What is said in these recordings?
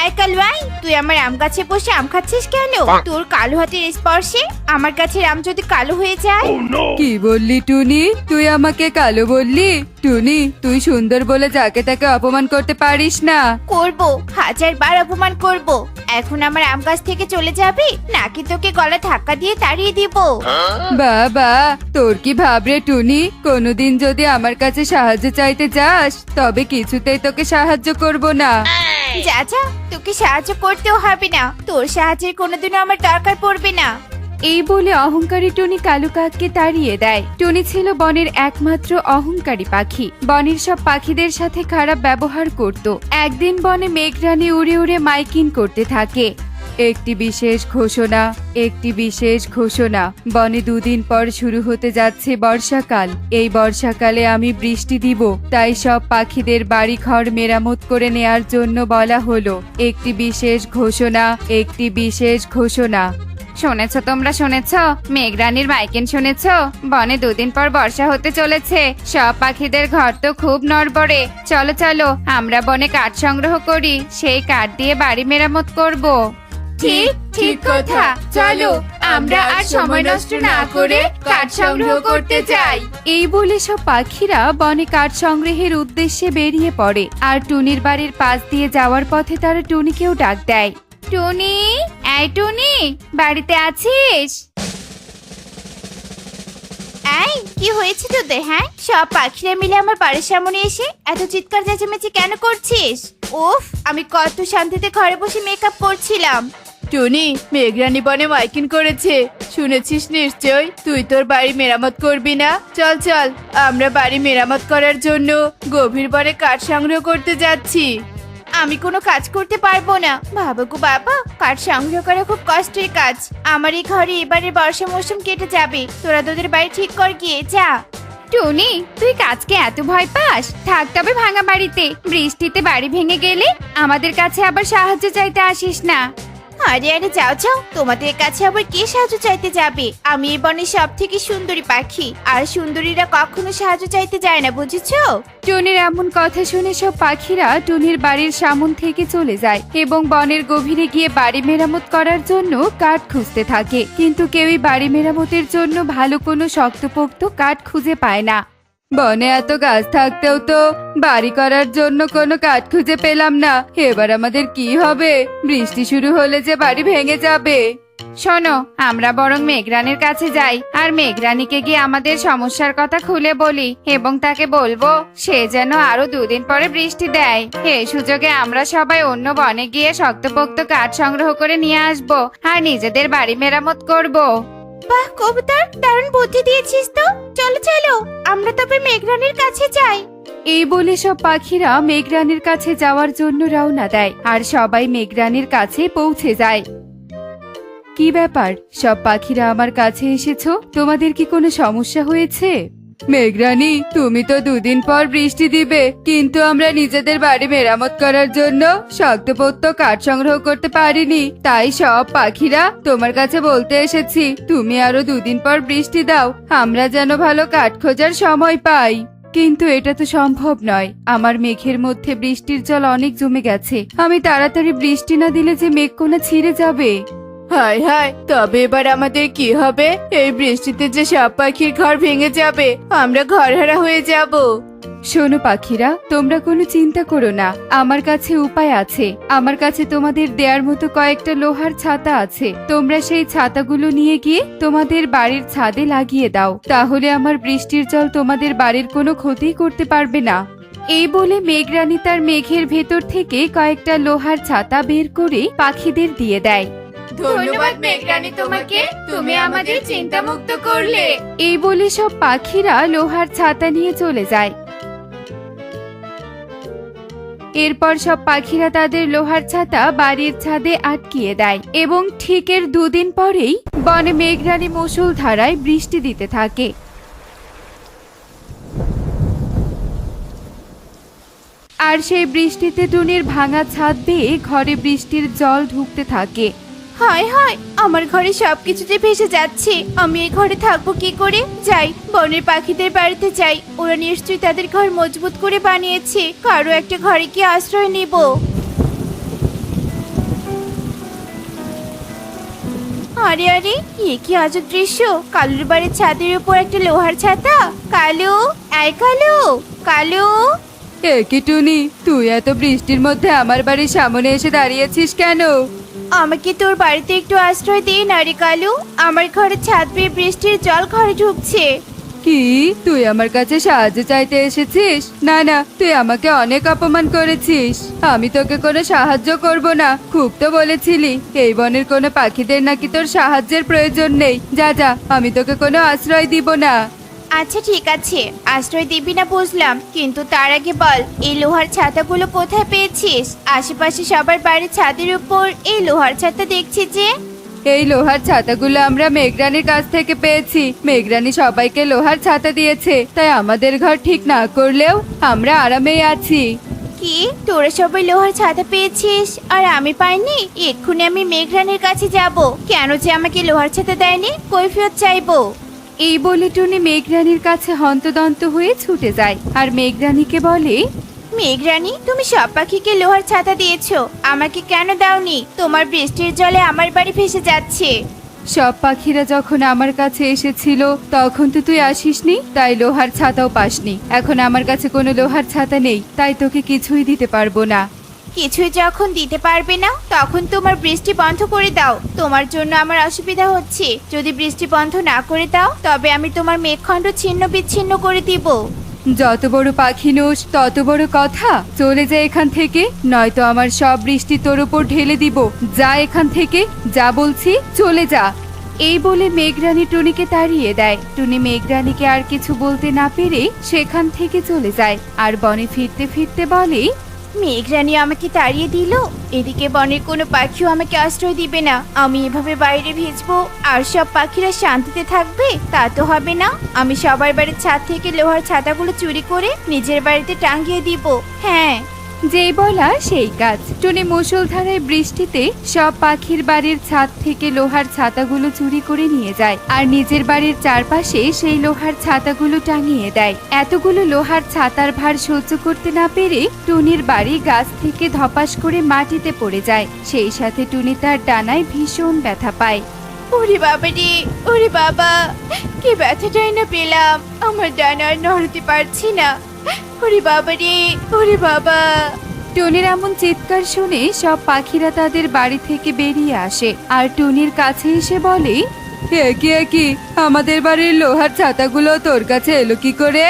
এই কালুয়াই, তুই আমার আম গাছে বসে আম খাচ্ছিস কেন? তোর কালো হাতের স্পর্শে আমার গাছের আম যদি কালো হয়ে যায়। কি বললি টুনি? তুই আমাকে কালো বললি? টুনি, তুই সুন্দর বলে যাকে তাকে অপমান করতে পারিস না। করবো, 1000বার অপমান করব। এখন আমার আম গাছ থেকে চলে যাবি নাকি তোকে গলা ধাক্কা দিয়ে তাড়িয়ে দিব? বাবা, তোর কি ভাবরে টুনি? কোনোদিন যদি আমার কাছে সাহায্য চাইতে যাস তবে কিছুতেই তোকে সাহায্য করব না। যা যা, তোকে সাহায্য করতেও হবে না, তোর সাহায্যের কোনোদিনও আমার দরকার পড়বে না। এই বলে অহংকারী টুনি কালু কাককে তাড়িয়ে দেয়। টুনি ছিল বনের একমাত্র অহংকারী পাখি। বনের সব পাখিদের সাথে খারাপ ব্যবহার করত। একদিন বনে মেঘরানী উড়ে উড়ে মাইকিং করতে থাকে। একটি বিশেষ ঘোষণা, একটি বিশেষ ঘোষণা। বনে 2 দিন পর শুরু হতে যাচ্ছে বর্ষাকাল। এই বর্ষাকালে আমি বৃষ্টি দিব, তাই সব পাখিদের বাড়িঘর মেরামত করে নেয়ার জন্য বলা হলো। একটি বিশেষ ঘোষণা, একটি বিশেষ ঘোষণা। শুনেছ তোমরা, শুনেছ? মেঘরানীর মাইকেন শুনেছ? বনে 2 দিন পর বর্ষা হতে চলেছে। সব পাখিদের ঘর তো খুব নড়বড়ে। চলো চলো, আমরা বনে কাঠ সংগ্রহ করি, সেই কাঠ দিয়ে বাড়ি মেরামত করব। ঠিক ঠিক কথা, চলো আমরা আর সময় নষ্ট না করে কাঠ সংগ্রহ করতে যাই। এই বলে সব পাখিরা বনে কাঠ সংগ্রহের উদ্দেশ্যে বেরিয়ে পড়ে। আর টুনির বাড়ির পাশ দিয়ে যাওয়ার পথে তারা টুনিকেও ডাক দেয়। টুনি, এই টুনি, বাড়িতে আছিস? এই, কি হয়েছে তোদের? হ্যাঁ, সব পাখিরা মিলে আমার বাড়ির সামনে এসে এত চিৎকার চেঁচামেচি কেন করছিস? উফ, আমি কত শান্তিতে ঘরে বসে মেকআপ করছিলাম। টুনি, মেঘরানী বনে মাইকিং করেছে, শুনেছিস নিশ্চয়? তুই তোর বাড়ি মেরামত করবি না? চল চল, আমরা বাড়ি মেরামত করার জন্য গভীর বনে কাঠ সংগ্রহ করতে যাচ্ছি। আমি কোনো কাজ করতে পারবো না। বাবা গো বাবা, কাঠ সংগ্রহ করা খুব কষ্টের কাজ। আমার এই ঘরে এবারে বর্ষা মৌসুম কেটে যাবে। তোরা তোদের বাড়ি ঠিক কর গিয়ে, যা। টুনি, তুই কাজকে এত ভয় পাস? থাক তবে ভাঙা বাড়িতে। বৃষ্টিতে বাড়ি ভেঙে গেলে আমাদের কাছে আবার সাহায্য চাইতে আসিস না। আরে আরে, যাও যাও, তোমাদের কাছে আবার কে সাহায্য চাইতে যাবে? আমি এই বনের সব থেকে সুন্দরী পাখি, আর সুন্দরীরা কখনো সাহায্য চাইতে যায় না, বুঝেছো? টুনির এমন কথা শুনে সব পাখিরা টুনির বাড়ির সামন থেকে চলে যায় এবং বনের গভীরে গিয়ে বাড়ি মেরামত করার জন্য কাঠ খুঁজতে থাকে। কিন্তু কেউই বাড়ি মেরামতের জন্য ভালো কোনো শক্তপোক্ত কাঠ খুঁজে পায় না। বনে এত গাছ থাকতেও তো বাড়ি করার জন্য কোনো কাঠ খুঁজে পেলাম না। এবার আমাদের কি হবে? বৃষ্টি শুরু হলে যে বাড়ি ভেঙে যাবে। শোনো, আমরা বরং মেঘরানীর কাছে যাই আর মেঘরানীকে গিয়ে আমাদের সমস্যার কথা খুলে বলি এবং তাকে বলবো সে যেন আরো 2 দিন পরে বৃষ্টি দেয়। এই সুযোগে আমরা সবাই অন্য বনে গিয়ে শক্তপোক্ত কাঠ সংগ্রহ করে নিয়ে আসবো আর নিজেদের বাড়ি মেরামত করব। বাহ কবুতর, দারুণ বুদ্ধি দিয়েছিস তো। চলো চলো, আমরা তবে মেঘরানীর কাছে যাই। এই বলে সব পাখিরা মেঘরানীর কাছে যাওয়ার জন্য রওনা দেয় আর সবাই মেঘরানীর কাছে পৌঁছে যায়। কি ব্যাপার, সব পাখিরা আমার কাছে এসেছো? তোমাদের কি কোনো সমস্যা হয়েছে? মেঘরানী, তুমি তো 2 দিন পর বৃষ্টি দিবে, কিন্তু আমরা নিজেদের বাড়ি মেরামত করার জন্য শক্তপোক্ত কাঠ সংগ্রহ করতে পারিনি। তাই সব পাখিরা তোমার কাছে বলতে এসেছি, তুমি আরো 2 দিন পর বৃষ্টি দাও, আমরা যেন ভালো কাঠ খোঁজার সময় পাই। কিন্তু এটা তো সম্ভব নয়। আমার মেঘের মধ্যে বৃষ্টির জল অনেক জমে গেছে। আমি তাড়াতাড়ি বৃষ্টি না দিলে যে মেঘকোনা ছিঁড়ে যাবে। হায় হায়, তবে এবার আমাদের কি হবে? এই বৃষ্টিতে যে সব পাখির ঘর ভেঙে যাবে, আমরা ঘরহারা হয়ে যাব। শোনো পাখিরা, তোমরা কোনো চিন্তা করো না, আমার কাছে উপায় আছে। আমার কাছে তোমাদের দেওয়ার মতো কয়েকটা লোহার ছাতা আছে। তোমরা সেই ছাতাগুলো নিয়ে গিয়ে তোমাদের বাড়ির ছাদে লাগিয়ে দাও, তাহলে আমার বৃষ্টির জল তোমাদের বাড়ির কোনো ক্ষতিই করতে পারবে না। এই বলে মেঘরানী তার মেঘের ভেতর থেকে কয়েকটা লোহার ছাতা বের করে পাখিদের দিয়ে দেয়। ধন্যবাদ মেঘরানী তোমাকে, তুমি আমাদের চিন্তামুক্ত করলে। এই বলে সব পাখিরা লোহার ছাতা নিয়ে চলে যায়। এরপর সব পাখিরা তাদের লোহার ছাতা বাড়ির ছাদে আটকিয়ে দেয় এবং ঠিক এর 2 দিন পরেই বনে মেঘরানী মুষলধারায় বৃষ্টি দিতে থাকে। আর সেই বৃষ্টিতে টুনির ভাঙা ছাদ বেয়ে ঘরে বৃষ্টির জল ঢুকতে থাকে। হায় হায়, আমার ঘরে সবকিছুতে ভেসে যাচ্ছে। আমি এই ঘরে থাকবো কি করে? যাই, বনের পাখিদের বাড়িতে যাই। ওরা নিশ্চয়ই তাদের ঘর মজবুত করে বানিয়েছে। কারো একটা ঘরে কি আশ্রয় নিব। আরে আরে, এ কি আজব দৃশ্য! কালুর বাড়ির ছাদের উপর একটা লোহার ছাতা। কালু, এই কালু, কালু। এ কি টুনি, তুই এত বৃষ্টির মধ্যে আমার বাড়ির সামনে এসে দাঁড়িয়েছিস কেন? আমাকে তোর বাড়িতে একটু আশ্রয় দে না রে কালু। আমার ঘরে ছাদ বেয়ে বৃষ্টির জল ঘরে ঢুকছে। কি, তুই আমার কাছে সাহায্য চাইতে এসেছিস? না না, তুই আমাকে অনেক অপমান করেছিস। আমি তোকে কোনো সাহায্য করব না। খুব তো বলেছিলি এই বনের কোনো পাখিদের নাকি তোর সাহায্যের প্রয়োজন নেই। যা যা, আমি তোকে কোনো আশ্রয় দিব না। আচ্ছা ঠিক আছে, আশ্রয় দিবি না বুঝলাম, কিন্তু তার আগে বল, এই লোহার ছাতাগুলো কোথায় পেয়েছিস? আশেপাশে সবার বাড়ির ছাদের উপর এই লোহার ছাতা দেখছি যে। এই লোহার ছাতাগুলো আমরা মেঘরানীর কাছ থেকে পেয়েছি। মেঘরানী সবাইকে লোহার ছাতা দিয়েছে, তাই আমাদের ঘর ঠিক না করলেও আমরা আরামেই আছি। কি, তোরা সবাই লোহার ছাতা পেয়েছিস আর আমি পাইনি? এক্ষুনি আমি মেঘরানীর কাছে যাব। কেন যে আমাকে লোহার ছাতা দেয়নি, কৈফিয়ত চাইবো। এই বলে টুনি মেঘরানীর কাছে হন্তদন্ত হয়ে ছুটে যায় আর মেঘরানীকে বলে, মেঘরানী, তুমি সব পাখিকে লোহার ছাতা দিয়েছো, আমাকে কেন দাওনি? তোমার বৃষ্টির জলে আমার বাড়ি ভেসে যাচ্ছে। সব পাখিরা যখন আমার কাছে এসেছিল তখন তো তুই আসিসনি, তাই লোহার ছাতাও পাসনি। এখন আমার কাছে কোনো লোহার ছাতা নেই, তাই তোকে কিছুই দিতে পারবো না। কিছুই যখন দিতে পারবে না, তখন তোমার বৃষ্টি বন্ধ করে দাও। তোমার জন্য আমার অসুবিধা হচ্ছে। যদি বৃষ্টি বন্ধ না করে দাও, তবে আমি তোমার মেঘখণ্ড ছিন্ন বিচ্ছিন্ন করে দিব। যত বড় পাখি নোস তত বড় কথা। চলে যা এখান থেকে, নয়তো আমার সব বৃষ্টি তোর উপর ঢেলে দিব। যা এখান থেকে, যা বলছি, চলে যা। এই বলে মেঘরানী টুনিকে তাড়িয়ে দেয়। টুনি মেঘরানীকে আর কিছু বলতে না পেরে সেখান থেকে চলে যায় আর বনে ফিরতে ফিরতে বলে, মেঘরানী আমাকে তাড়িয়ে দিল, এদিকে বনের কোনো পাখিও আমাকে আশ্রয় দিবে না। আমি এভাবে বাইরে ভিজবো আর সব পাখিরা শান্তিতে থাকবে? তা তো হবে না। আমি সবার বাড়ির ছাদ থেকে লোহার ছাতাগুলো চুরি করে নিজের বাড়িতে টাঙিয়ে দিব। হ্যাঁ। যেই বলা সেই কাজ। টুনি মুষলধারায় বৃষ্টিতে সব পাখির বাড়ির ছাদ থেকে লোহার ছাতাগুলো চুরি করে নিয়ে যায় আর নিজের বাড়ির চারপাশে সেই লোহার ছাতাগুলো টাঙিয়ে দেয়। এতগুলো লোহার ছাতার ভার সহ্য করতে না পেরে টুনির বাড়ি গাছ থেকে ধপাস করে মাটিতে পড়ে যায়। সেই সাথে টুনি তার ডানায় ভীষণ ব্যথা পায়। ওরে বাবা রে, ওরে বাবা, কি ব্যথাটাই না পেলাম। আমার ডানা আর নড়তে পারছি না। ওরে বাবা রে, ওরে বাবা। টুনির এমন চিৎকার শুনে সব পাখিরা তাদের বাড়ি থেকে বেরিয়ে আসে আর টুনির কাছে এসে বলে, একই আমাদের বাড়ির লোহার ছাতাগুলো তোর কাছে এলো কি করে?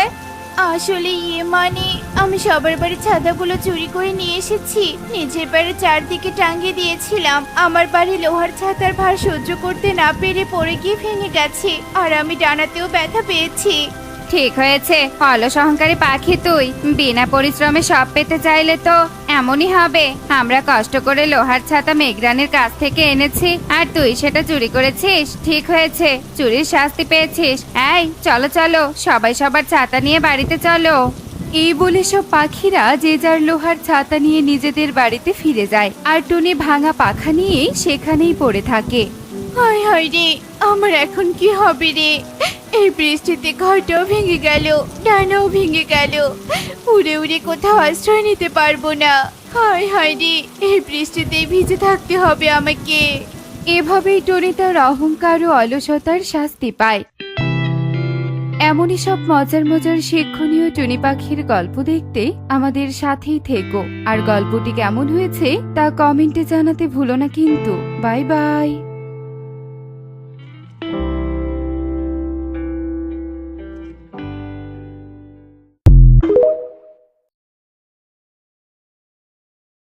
আসলে মানে আমি সবার বাড়ির ছাতাগুলো চুরি করে নিয়ে এসেছি। নিজের বাড়ির চারদিকে টাঙিয়ে দিয়েছিলাম। আমার বাড়ি লোহার ছাতার ভার সহ্য করতে না পেরে পড়ে গিয়ে ভেঙে গেছে আর আমি ডানাতেও ব্যথা পেয়েছি। ঠিক হয়েছে, অলস অহংকারী পাখি তুই। বিনা পরিশ্রমে সব পেতে চাইলে তো এমনই হবে। আমরা কষ্ট করে লোহার ছাতা মেঘরানীর কাছ থেকে এনেছি আর তুই সেটা চুরি করেছিস। ঠিক হয়েছে, চুরির শাস্তি পেয়েছিস। এই চলো চলো, সবাই সবার ছাতা নিয়ে বাড়িতে চলো। এই বলে সব পাখিরা যে যার লোহার ছাতা নিয়ে নিজেদের বাড়িতে ফিরে যায় আর টুনি ভাঙা পাখা নিয়ে সেখানেই পড়ে থাকে। হায় হায় রে, আমার এখন কি হবে রে? এই বৃষ্টিতে ঘরটাও ভেঙে গেল, ডানাও ভেঙে গেল। উড়ে উড়ে কোথাও আশ্রয় নিতে পারবো না। হায় হায় রে, এই বৃষ্টিতেই ভিজে থাকতে হবে আমাকে। এভাবেই টুনি তার অহংকার ও অলসতার শাস্তি পায়। এমনই সব মজার মজার শিক্ষণীয় টুনি পাখির গল্প দেখতে আমাদের সাথেই থেকো। আর গল্পটি কেমন হয়েছে তা কমেন্টে জানাতে ভুলো না কিন্তু। Bye bye.